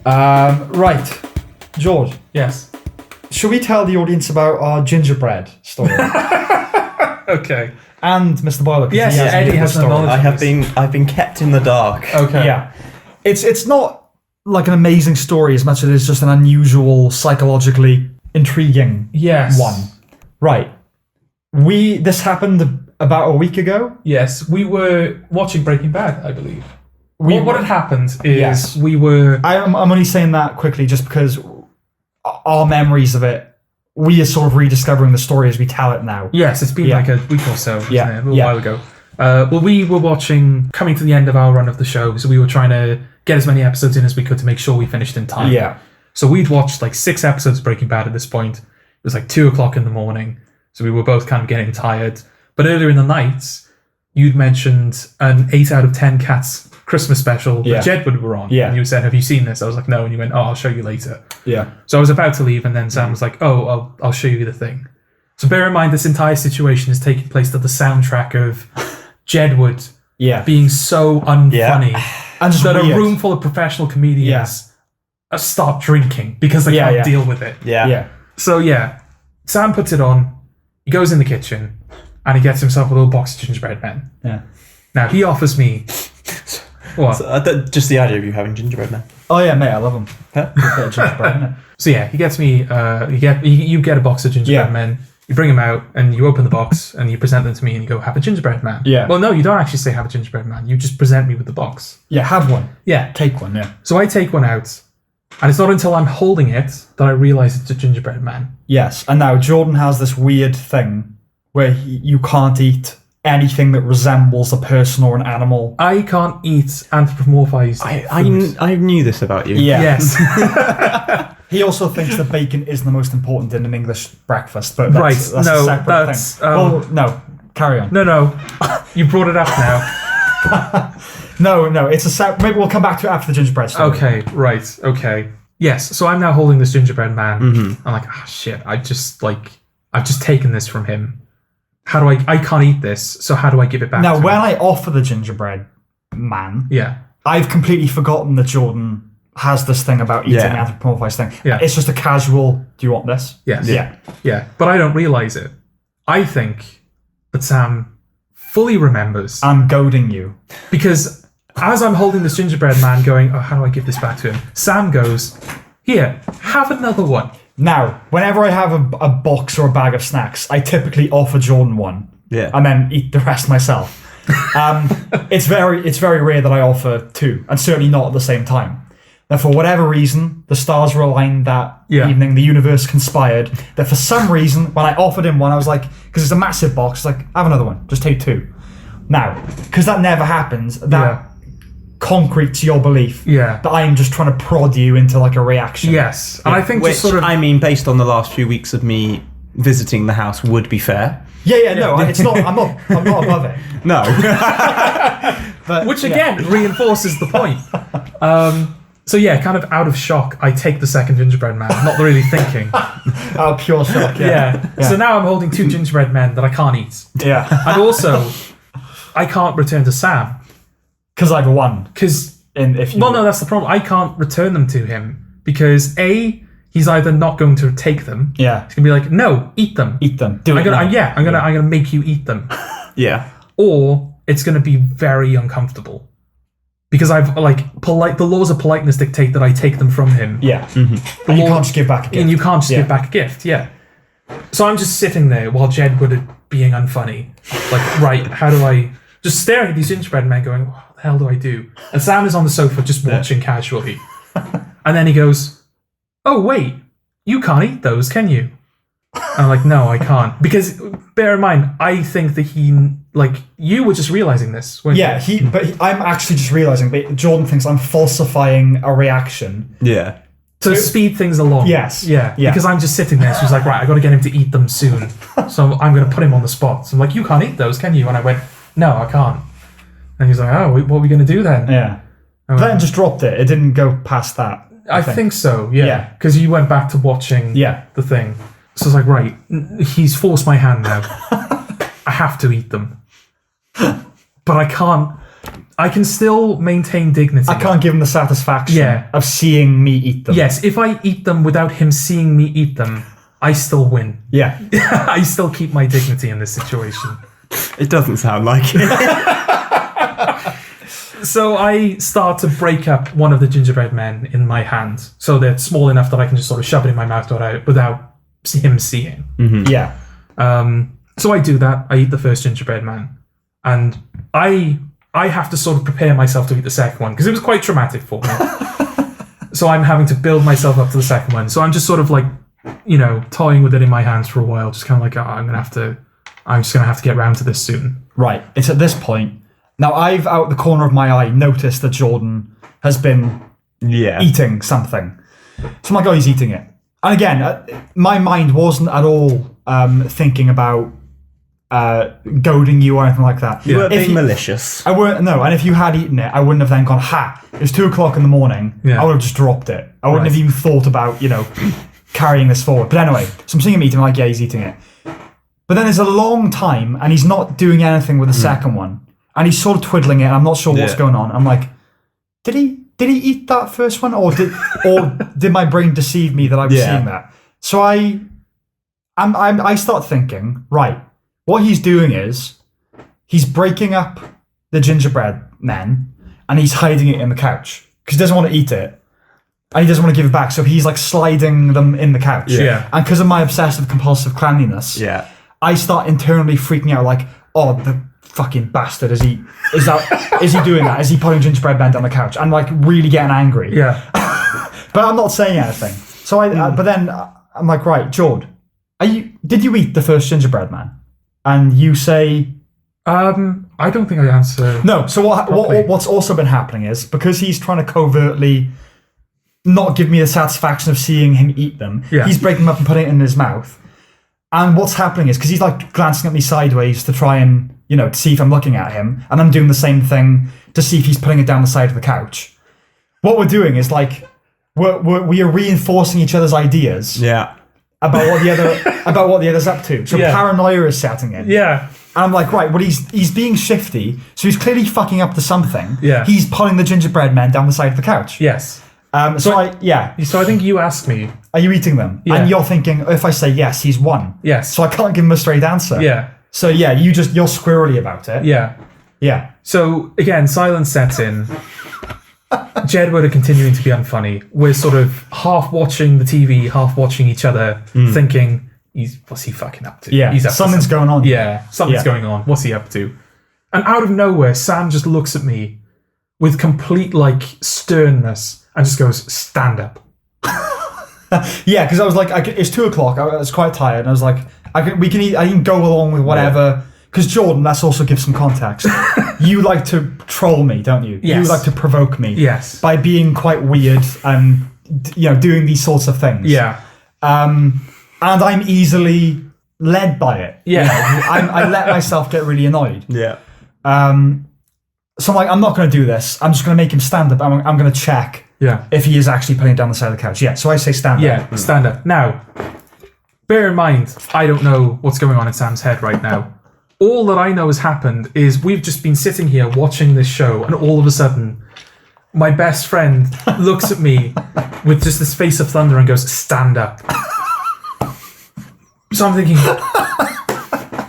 Right. George. Yes. Should we tell the audience about our gingerbread story? Okay. And Mr. Boiler. Yes, Eddie has no knowledge. I've been kept in the dark. Okay. Yeah. It's not like an amazing story as much as it is just an unusual, psychologically intriguing one. Right. This happened about a week ago. Yes, we were watching Breaking Bad, I believe. What had happened is we were... I'm only saying that quickly just because our memories of it, we are sort of rediscovering the story as we tell it now. Yes, it's been like a week or so, isn't it? A little while ago. Well, we were coming to the end of our run of the show, so we were trying to get as many episodes in as we could to make sure we finished in time. Yeah. So we'd watched like 6 episodes of Breaking Bad at this point. It was like 2 o'clock in the morning, so we were both kind of getting tired. But earlier in the night, you'd mentioned an 8 out of 10 Cats Christmas special that Jedward were on. Yeah. And you said, have you seen this? I was like, no. And you went, I'll show you later. Yeah. So I was about to leave, and then Sam was like, I'll show you the thing. So bear in mind, this entire situation is taking place to the soundtrack of Jedward being so unfunny. And just that weird. A room full of professional comedians start drinking because they can't deal with it. Yeah. So Sam puts it on, he goes in the kitchen, and he gets himself a little box of gingerbread men. Yeah. Now, he offers me... What? So, just the idea of you having gingerbread men. Oh yeah, mate, I love them. Huh? So he gets me... you get a box of gingerbread men, you bring them out, and you open the box, and you present them to me, and you go, have a gingerbread man. Yeah. Well, no, you don't actually say have a gingerbread man. You just present me with the box. Yeah, have one. Yeah. Take one, yeah. So I take one out, and it's not until I'm holding it that I realise it's a gingerbread man. Yes, and now Jordan has this weird thing where you can't eat anything that resembles a person or an animal. I can't eat anthropomorphized food. I knew this about you. Yeah. Yes. He also thinks that bacon is the most important in an English breakfast, but that's a separate thing. No, carry on. No. You brought it up now. No, it's a maybe we'll come back to it after the gingerbread story. Okay, right, okay. Yes, so I'm now holding this gingerbread man. Mm-hmm. I'm like, shit, I've just taken this from him. How do I can't eat this, so how do I give it back to him? Now, when I offer the gingerbread man, I've completely forgotten that Jordan has this thing about eating the anthropomorphized thing. Yeah. It's just a casual, do you want this? Yes. Yeah. But I don't realise it. I think that Sam fully remembers. I'm goading you. Because as I'm holding this gingerbread man going, how do I give this back to him? Sam goes, here, have another one. Now, whenever I have a box or a bag of snacks, I typically offer Jordan one. Yeah. And then eat the rest myself. It's very rare that I offer 2, and certainly not at the same time. Now, for whatever reason, the stars were aligned that evening, the universe conspired, that for some reason, when I offered him one, I was like, because it's a massive box, like, have another one, just take 2. Now, because that never happens, that concretes your belief that I'm just trying to prod you into like a reaction. Yes. And I think Which, just sort of... I mean, based on the last few weeks of me visiting the house would be fair. No, it's not, I'm not above it. No. But, which again reinforces the point. So kind of out of shock, I take the second gingerbread man, not really thinking. Pure shock, So now I'm holding 2 gingerbread men that I can't eat. Yeah. And also, I can't return to Sam. Because I've won. No, that's the problem. I can't return them to him because A, he's either not going to take them. Yeah. He's gonna be like, no, eat them. Eat them. I'm gonna make you eat them. Yeah. Or it's gonna be very uncomfortable. Because I've the laws of politeness dictate that I take them from him. Yeah. Mm-hmm. And you can't just give back a gift. And you can't just give back a gift, So I'm just sitting there while Jed would be being unfunny. Like, right, how do I just staring at these gingerbread men going, what the hell do I do? And Sam is on the sofa just watching casually. And then he goes, oh wait, you can't eat those, can you? And I'm like, no, I can't. Because bear in mind, I think that you were just realizing this. I'm actually just realizing, but Jordan thinks I'm falsifying a reaction. Yeah. To speed things along. Yes. Yeah. Because I'm just sitting there. So he's like, right, I got to get him to eat them soon. So I'm going to put him on the spot. So I'm like, you can't eat those, can you? And I went, no, I can't. And he's like, oh, what are we going to do then? Yeah. Then just dropped it. It didn't go past that. I think so, yeah. Because you went back to watching the thing. So I was like, right, he's forced my hand now. I have to eat them. But I can't I can still maintain dignity. I can't give him the satisfaction of seeing me eat them. Yes, if I eat them without him seeing me eat them, I still win. Yeah. I still keep my dignity in this situation. It doesn't sound like it. So I start to break up one of the gingerbread men in my hand. So they're small enough that I can just sort of shove it in my mouth without him seeing. Mm-hmm. Yeah. So I do that. I eat the first gingerbread man. And I have to sort of prepare myself to eat the second one because it was quite traumatic for me. So I'm having to build myself up to the second one. So I'm just sort of like, toying with it in my hands for a while. Just kind of like, I'm just going to have to get round to this soon. Right. It's at this point. Now, I've, out the corner of my eye, noticed that Jordan has been eating something. So I'm like, he's eating it. And again, my mind wasn't at all thinking about goading you or anything like that. You weren't being malicious. I weren't, no, and if you had eaten it, I wouldn't have then gone, it's 2:00 in the morning. Yeah. I would have just dropped it. I wouldn't have even thought about, carrying this forward. But anyway, so I'm seeing him eating, I'm like, he's eating it. But then there's a long time, and he's not doing anything with the second one. And he's sort of twiddling it, and I'm not sure what's going on. I'm like, did he eat that first one, or did my brain deceive me that I was seeing that? So I start thinking, right, what he's doing is he's breaking up the gingerbread men, and he's hiding it in the couch because he doesn't want to eat it, and he doesn't want to give it back. So he's like sliding them in the couch. Yeah. And because of my obsessive compulsive cleanliness, I start internally freaking out, like, the fucking bastard, is he doing that? Is he putting gingerbread men down the couch? I'm like really getting angry. Yeah. But I'm not saying anything. So but then I'm like, right, Jord, did you eat the first gingerbread man? And you say, I don't think I answered. No. So what's also been happening is because he's trying to covertly not give me the satisfaction of seeing him eat them. Yeah. He's breaking them up and putting it in his mouth. And what's happening is because he's like glancing at me sideways to try and to see if I'm looking at him, and I'm doing the same thing to see if he's putting it down the side of the couch. What we're doing is like we are reinforcing each other's ideas. Yeah. About what the other's up to. So paranoia is setting in. Yeah. And I'm like, right, well he's being shifty, so he's clearly fucking up to something. Yeah. He's pulling the gingerbread men down the side of the couch. Yes. So I think you asked me, are you eating them? Yeah. And you're thinking, if I say yes, he's won. Yes. So I can't give him a straight answer. Yeah. So you're squirrely about it. Yeah. Yeah. So again, silence sets in. Jedward are continuing to be unfunny. We're sort of half watching the TV, half watching each other, thinking, what's he fucking up to? Yeah. Something's going on. Yeah. Something's going on. What's he up to? And out of nowhere, Sam just looks at me with complete sternness and just goes, stand up. Yeah, because I was like, it's 2:00. I was quite tired, and I was like, I can go along with whatever. Because Jordan, let's also give some context. You like to troll me, don't you? Yes. You like to provoke me. Yes. By being quite weird and doing these sorts of things. Yeah. And I'm easily led by it. Yeah. I let myself get really annoyed. Yeah. So I'm like, I'm not going to do this. I'm just going to make him stand up. I'm going to check if he is actually putting it down the side of the couch. Yeah, so I say stand up. Yeah, stand up. Now, bear in mind, I don't know what's going on in Sam's head right now. All that I know has happened is we've just been sitting here watching this show, and all of a sudden, my best friend looks at me with just this face of thunder and goes, stand up. So I'm thinking,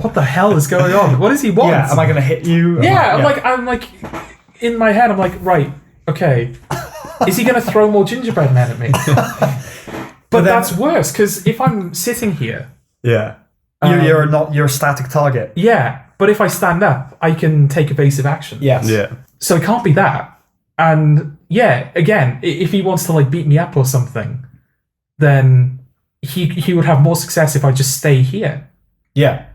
what the hell is going on? What does he want? Yeah, am I going to hit you? I'm like, in my head, I'm like, right, okay. Is he going to throw more gingerbread men at me? But that's worse, because if I'm sitting here... Yeah. You're a static target. Yeah, but if I stand up, I can take evasive action. Yes. Yeah. So it can't be that. And yeah, again, if he wants to beat me up or something, then he would have more success if I just stay here. Yeah.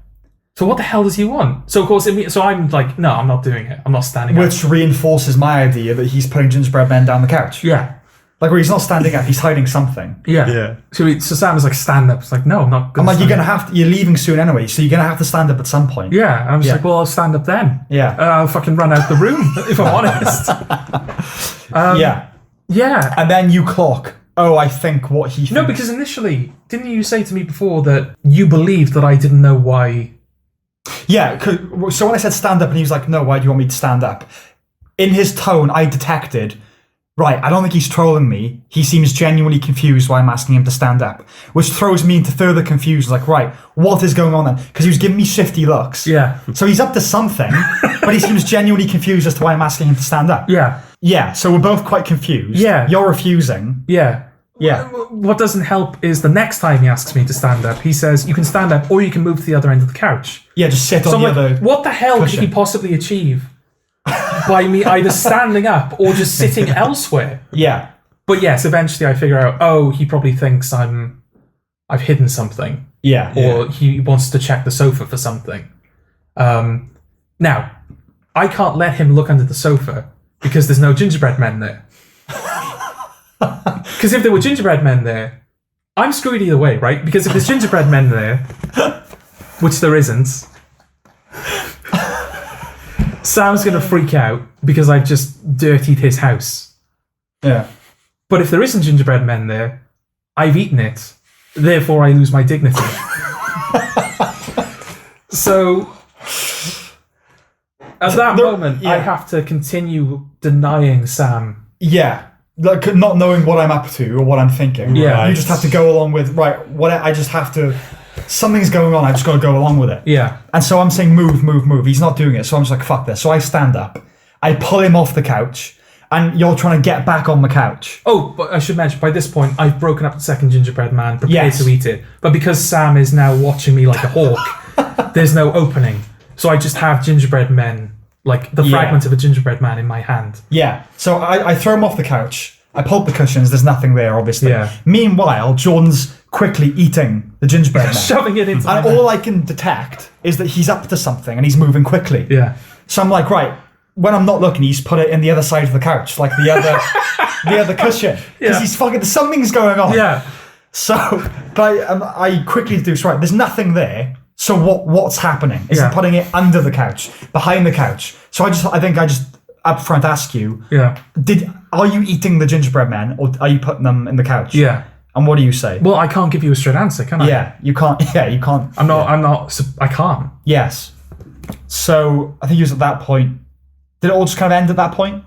So what the hell does he want? So of course, so I'm like, no, I'm not doing it. I'm not standing up. Which reinforces my idea that he's putting gingerbread men down the couch. Yeah. Like where he's not standing up, he's hiding something. Yeah. Yeah. So Sam is like, stand up. It's like, no, I'm not going to. I'm like, you're leaving soon anyway, so you're going to have to stand up at some point. Yeah. And I'm just like, well, I'll stand up then. Yeah. I'll fucking run out the room, if I'm honest. Yeah. Yeah. And then you clock, I think what he thinks. No, because initially, didn't you say to me before that you believed that I didn't know why? Yeah. So when I said stand up and he was like, no, why do you want me to stand up? in his tone, I detected, right, I don't think he's trolling me. He seems genuinely confused why I'm asking him to stand up, which throws me into further confusion. Like, right, what is going on then? Because he was giving me shifty looks. Yeah. So he's up to something, but he seems genuinely confused as to why I'm asking him to stand up. Yeah. Yeah, so we're both quite confused. Yeah. You're refusing. Yeah. Yeah. What doesn't help is the next time he asks me to stand up, he says, you can stand up or you can move to the other end of the couch. Yeah, just sit on the other what the hell cushion. could he possibly achieve by me either standing up or just sitting elsewhere? Yeah. But yes, eventually I figure out, oh, he probably thinks I've hidden something. Yeah. Or he wants to check the sofa for something. Now, I can't let him look under the sofa because there's no gingerbread men there. Because if there were gingerbread men there, I'm screwed either way, right? Because if there's gingerbread men there, which there isn't, Sam's going to freak out because I've just dirtied his house. Yeah. But if there isn't gingerbread men there, I've eaten it. Therefore, I lose my dignity. So, at that moment, I have to continue denying Sam. Yeah. Like, not knowing what I'm up to or what I'm thinking. Yeah. You just have to go along with, right, what I just have to... Something's going on, I just got to go along with it. Yeah. And so I'm saying move, move, move. He's not doing it, so I'm just like, fuck this. So I stand up. I pull him off the couch, and you're trying to get back on the couch. Oh, but I should mention, by this point, I've broken up the second gingerbread man, prepared Yes. to eat it. But because Sam is now watching me like a hawk, there's no opening. So I just have gingerbread men, like the fragment of a gingerbread man in my hand. Yeah. So I throw him off the couch. I pull up the cushions. There's nothing there, obviously. Yeah. Meanwhile, Jordan's quickly eating the gingerbread man. Shoving it into my And mouth. all I can detect is that he's up to something and he's moving quickly. Yeah. So I'm like, right, when I'm not looking, he's put it in the other side of the couch, like the other cushion. Because he's fucking, something's going on. Yeah. So, but I quickly deduce, right, there's nothing there. So what's happening? Is he putting it under the couch, behind the couch? So I think I just up front ask you, are you eating the gingerbread men or are you putting them in the couch? Yeah. And what do you say? Well, I can't give you a straight answer, can I? Yeah, you can't. Yeah, you can't. I can't. Yes. So I think it was at that point. Did it all just kind of end at that point?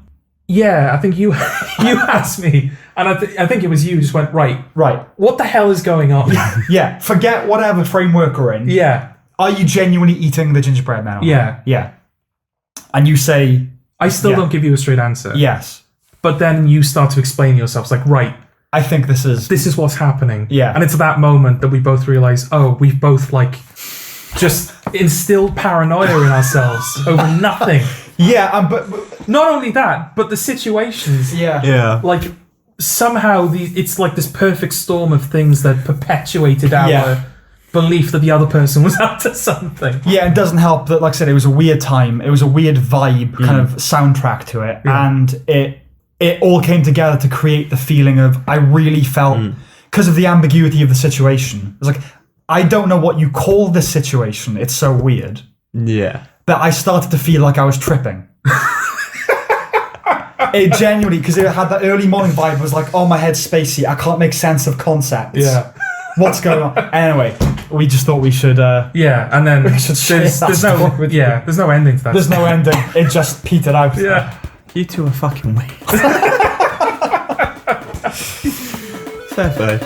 Yeah, I think you asked me, and I think it was you just went, right. What the hell is going on? Yeah, forget whatever framework we're in. Yeah. Are you genuinely eating the gingerbread man? Yeah. Yeah. And you say... I still don't give you a straight answer. Yes. But then you start to explain yourself. It's like, right. I think this is what's happening. Yeah. And it's at that moment that we both realize, oh, we've both, like, just instilled paranoia in ourselves over nothing. Yeah, but not only that, but the situations. Yeah. Like, somehow it's like this perfect storm of things that perpetuated our belief that the other person was up to something. Yeah, it doesn't help that, like I said, it was a weird time. It was a weird vibe, kind of soundtrack to it. Yeah. And it all came together to create the feeling of, I really felt, because of the ambiguity of the situation. It was like, I don't know what you call this situation. It's so weird. Yeah. That I started to feel like I was tripping. It genuinely, because it had that early morning vibe, it was like, oh, my head's spacey. I can't make sense of concepts. Yeah. What's going on? Anyway, we just thought we should... and then there's no ending to that. There's no ending. It just petered out. Yeah. You two are fucking weird. Fair play.